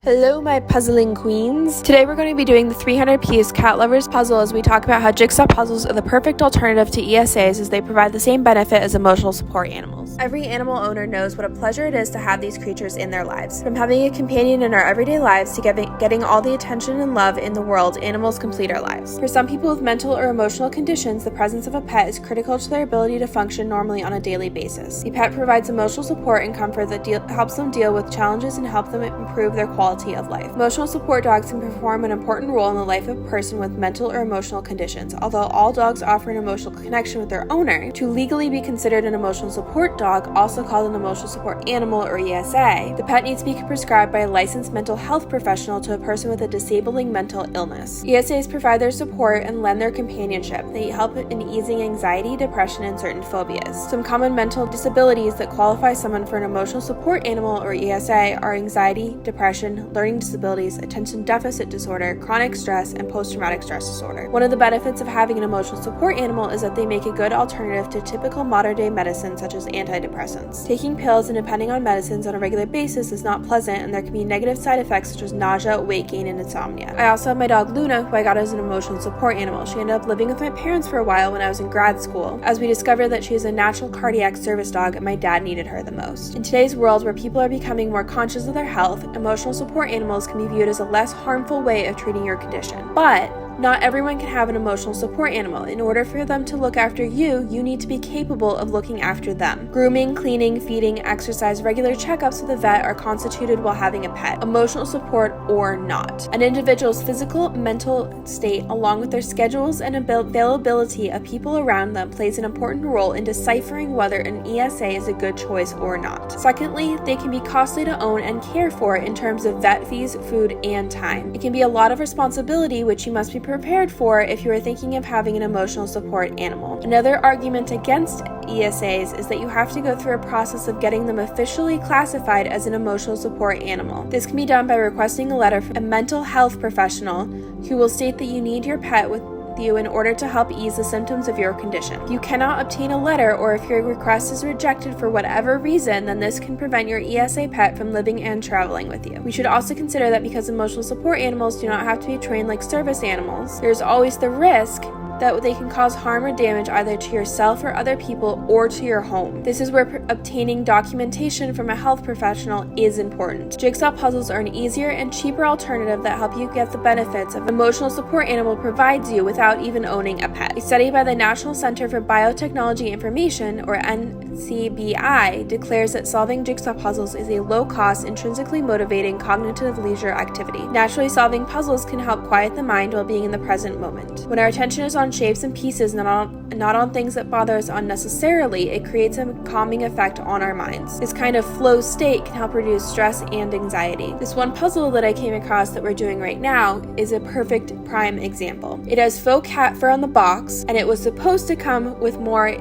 Hello my puzzling queens. Today we're going to be doing the 300-piece cat lovers puzzle as we talk about how jigsaw puzzles are the perfect alternative to ESAs as they provide the same benefit as emotional support animals. Every animal owner knows what a pleasure it is to have these creatures in their lives. From having a companion in our everyday lives to getting all the attention and love in the world, animals complete our lives. For some people with mental or emotional conditions, the presence of a pet is critical to their ability to function normally on a daily basis. The pet provides emotional support and comfort that helps them deal with challenges and help them improve their quality of life. Emotional support dogs can perform an important role in the life of a person with mental or emotional conditions. Although all dogs offer an emotional connection with their owner, to legally be considered an emotional support dog, also called an emotional support animal or ESA, the pet needs to be prescribed by a licensed mental health professional to a person with a disabling mental illness. ESAs provide their support and lend their companionship. They help in easing anxiety, depression, and certain phobias. Some common mental disabilities that qualify someone for an emotional support animal or ESA are anxiety, depression, learning disabilities, attention deficit disorder, chronic stress, and post-traumatic stress disorder. One of the benefits of having an emotional support animal is that they make a good alternative to typical modern-day medicine such as antidepressants. Taking pills and depending on medicines on a regular basis is not pleasant, and there can be negative side effects such as nausea, weight gain, and insomnia. I also have my dog Luna, who I got as an emotional support animal. She ended up living with my parents for a while when I was in grad school, as we discovered that she is a natural cardiac service dog and my dad needed her the most. In today's world where people are becoming more conscious of their health, emotional support animals can be viewed as a less harmful way of treating your condition. But not everyone can have an emotional support animal. In order for them to look after you, you need to be capable of looking after them. Grooming, cleaning, feeding, exercise, regular checkups with a vet are constituted while having a pet, emotional support or not. An individual's physical, mental state, along with their schedules and availability of people around them, plays an important role in deciphering whether an ESA is a good choice or not. Secondly, they can be costly to own and care for in terms of vet fees, food, and time. It can be a lot of responsibility, which you must be prepared for if you are thinking of having an emotional support animal. Another argument against ESAs is that you have to go through a process of getting them officially classified as an emotional support animal. This can be done by requesting a letter from a mental health professional who will state that you need your pet with you in order to help ease the symptoms of your condition. If you cannot obtain a letter, or if your request is rejected for whatever reason, then this can prevent your ESA pet from living and traveling with you. We should also consider that because emotional support animals do not have to be trained like service animals, there's always the risk that they can cause harm or damage either to yourself or other people or to your home. This is where obtaining documentation from a health professional is important. Jigsaw puzzles are an easier and cheaper alternative that help you get the benefits of emotional support animal provides you without even owning a pet. A study by the National Center for Biotechnology Information, or NCBI, declares that solving jigsaw puzzles is a low-cost, intrinsically motivating cognitive leisure activity. Naturally, solving puzzles can help quiet the mind while being in the present moment. When our attention is on shapes and pieces, not on things that bother us unnecessarily, it creates a calming effect on our minds. This kind of flow state can help reduce stress and anxiety. This one puzzle that I came across that we're doing right now is a perfect prime example. It has faux cat fur on the box, and it was supposed to come with more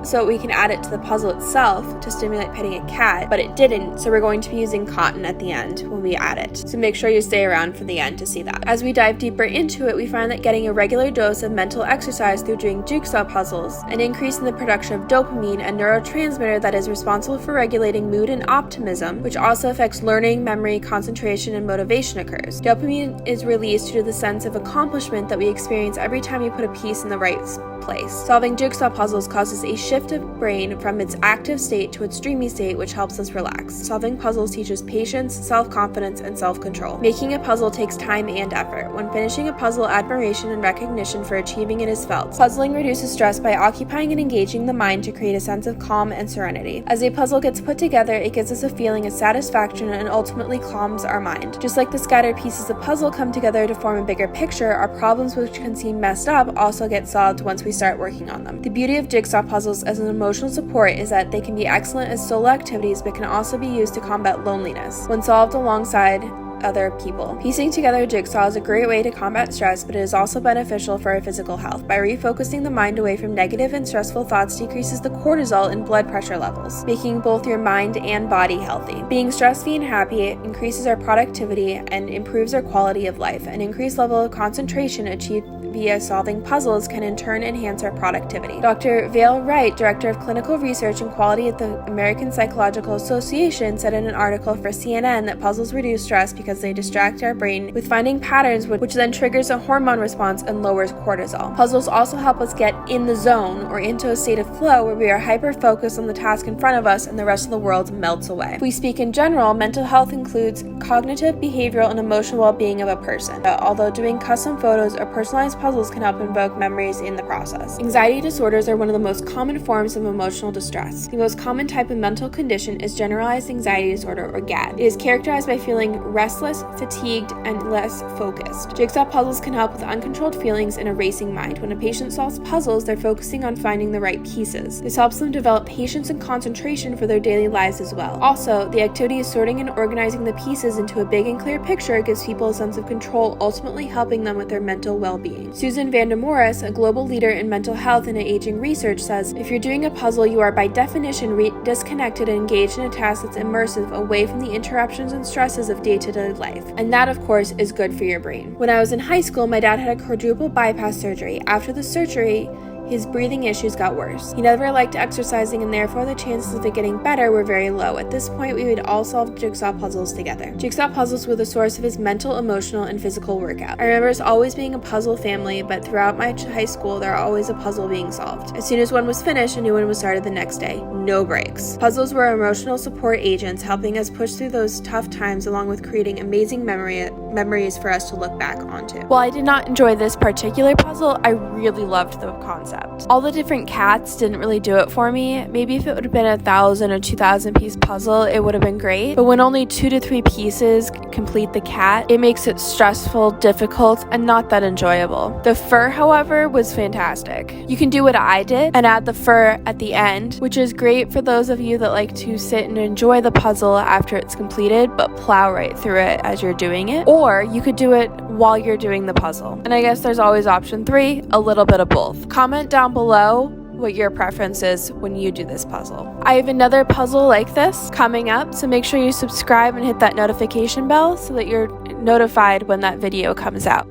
so we can add it to the puzzle itself to stimulate petting a cat, but it didn't, so we're going to be using cotton at the end when we add it. So make sure you stay around for the end to see that. As we dive deeper into it, we find that getting a regular dose of mental exercise through doing jigsaw puzzles, an increase in the production of dopamine, a neurotransmitter that is responsible for regulating mood and optimism, which also affects learning, memory, concentration, and motivation occurs. Dopamine is released due to the sense of accomplishment that we experience every time we put a piece in the right place. Solving jigsaw puzzles causes a shift of brain from its active state to its dreamy state, which helps us relax. Solving puzzles teaches patience, self-confidence, and self-control. Making a puzzle takes time and effort. When finishing a puzzle, admiration and recognition for achieving it is felt. Puzzling reduces stress by occupying and engaging the mind to create a sense of calm and serenity. As a puzzle gets put together, it gives us a feeling of satisfaction and ultimately calms our mind. Just like the scattered pieces of puzzle come together to form a bigger picture, our problems which can seem messed up also get solved once we start working on them. The beauty of jigsaw puzzles as an emotional support is that they can be excellent as solo activities, but can also be used to combat loneliness when solved alongside other people. Piecing together a jigsaw is a great way to combat stress, but it is also beneficial for our physical health. By refocusing the mind away from negative and stressful thoughts decreases the cortisol and blood pressure levels, making both your mind and body healthy. Being stress-free and happy increases our productivity and improves our quality of life. An increased level of concentration achieved via solving puzzles can in turn enhance our productivity. Dr. Vale Wright, Director of Clinical Research and Quality at the American Psychological Association, said in an article for CNN that puzzles reduce stress because because they distract our brain with finding patterns, which then triggers a hormone response and lowers cortisol. Puzzles also help us get in the zone or into a state of flow where we are hyper-focused on the task in front of us and the rest of the world melts away. If we speak in general, mental health includes cognitive, behavioral, and emotional well-being of a person, although doing custom photos or personalized puzzles can help invoke memories in the process. Anxiety disorders are one of the most common forms of emotional distress. The most common type of mental condition is generalized anxiety disorder, or GAD. It is characterized by feeling restless, fatigued, and less focused. Jigsaw puzzles can help with uncontrolled feelings and a racing mind. When a patient solves puzzles, they're focusing on finding the right pieces. This helps them develop patience and concentration for their daily lives as well. Also, the activity of sorting and organizing the pieces into a big and clear picture gives people a sense of control, ultimately helping them with their mental well-being. Susan Vandermoris, a global leader in mental health and aging research, says, "If you're doing a puzzle, you are by definition disconnected and engaged in a task that's immersive, away from the interruptions and stresses of day-to-day life. And that, of course, is good for your brain." When I was in high school, my dad had a quadruple bypass surgery. After the surgery, his breathing issues got worse. He never liked exercising, and therefore the chances of it getting better were very low. At this point, we would all solve jigsaw puzzles together. Jigsaw puzzles were the source of his mental, emotional, and physical workout. I remember us always being a puzzle family, but throughout my high school, there were always a puzzle being solved. As soon as one was finished, a new one was started the next day. No breaks. Puzzles were emotional support agents, helping us push through those tough times, along with creating amazing memories for us to look back onto. While I did not enjoy this particular puzzle, I really loved the concept. All the different cats didn't really do it for me. Maybe if it would have been 1,000 or 2,000 piece puzzle, it would have been great. But when only 2 to 3 pieces complete the cat, it makes it stressful, difficult, and not that enjoyable. The fur, however, was fantastic. You can do what I did and add the fur at the end, which is great for those of you that like to sit and enjoy the puzzle after it's completed, but plow right through it as you're doing it. Or you could do it while you're doing the puzzle. And I guess there's always option 3, a little bit of both. Comment down below what your preference is when you do this puzzle. I have another puzzle like this coming up, so make sure you subscribe and hit that notification bell so that you're notified when that video comes out.